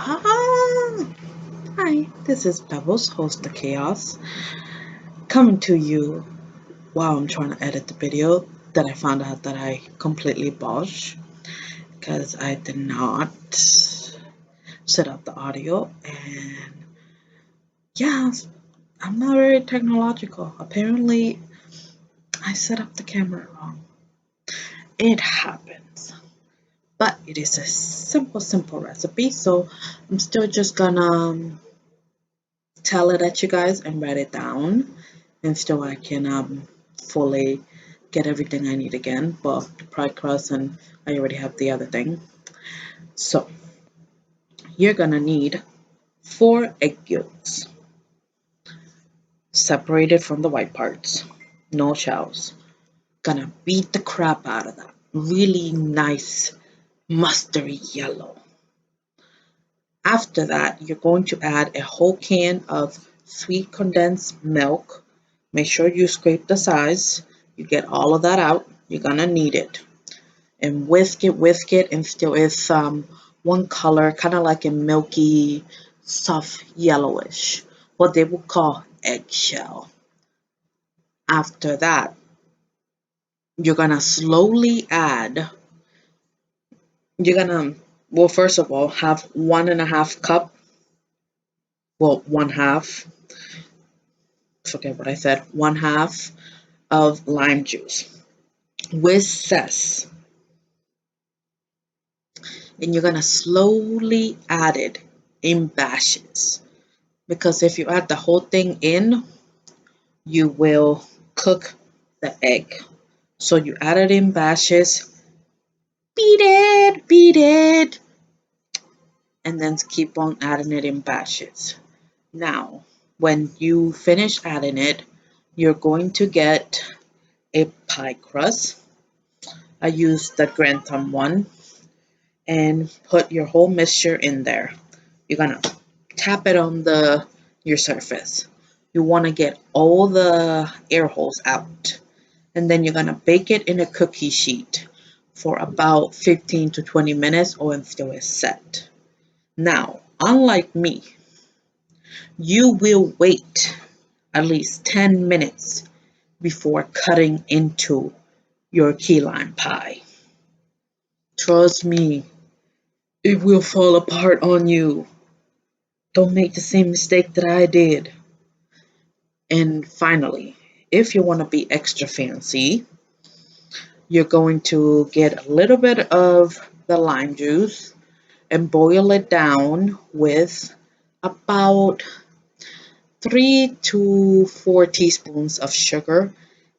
Ah, hi, this is Pebbles, host of Chaos, coming to you while I'm trying to edit the video that I found out that I completely botched because I did not set up the audio, and yeah, I'm not very technological. Apparently, I set up the camera wrong. It happens. But it is a simple recipe, so I'm still just gonna tell it at you guys and write it down, and still I can fully get everything I need again, but the pie crust, and I already have the other thing. So you're gonna need 4 egg yolks separated from the white parts, no shells. Gonna beat the crap out of that, really nice mustardy yellow. After that, you're going to add a whole can of sweet condensed milk. Make sure you scrape the sides. You get all of that out. You're gonna need it. And whisk it until it's one color, kind of like a milky, soft yellowish, what they would call eggshell. After that, you're gonna slowly add, you're gonna, well, first of all, have 1.5 cup, well, one half, forget what I said, one half of lime juice with zest. And you're gonna slowly add it in batches, because if you add the whole thing in, you will cook the egg. So you add it in batches, beat it, and then keep on adding it in batches. Now, when you finish adding it, you're going to get a pie crust. I use the Grantham one, and put your whole mixture in there. You're gonna tap it on your surface. You want to get all the air holes out, and then you're gonna bake it in a cookie sheet for about 15 to 20 minutes or until it's set. Now, unlike me, you will wait at least 10 minutes before cutting into your key lime pie. Trust me, it will fall apart on you. Don't make the same mistake that I did. And finally, if you want to be extra fancy, you're going to get a little bit of the lime juice and boil it down with about 3 to 4 teaspoons of sugar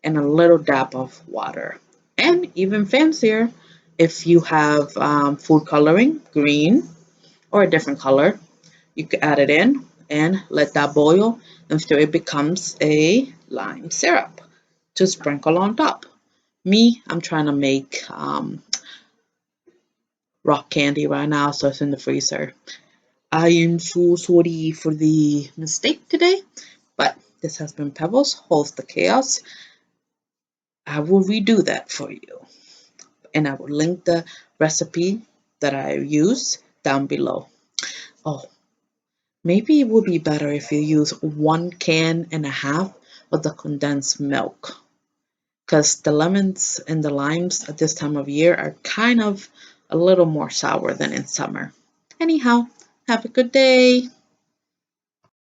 and a little dab of water. And even fancier, if you have food coloring, green or a different color, you can add it in and let that boil until it becomes a lime syrup to sprinkle on top. Me, I'm trying to make rock candy right now, so it's in the freezer. I am so sorry for the mistake today, but this has been Pebbles, host the chaos. I will redo that for you, and I will link the recipe that I use down below. Oh, maybe it would be better if you use 1.5 cans of the condensed milk, because the lemons and the limes at this time of year are kind of a little more sour than in summer. Anyhow, have a good day.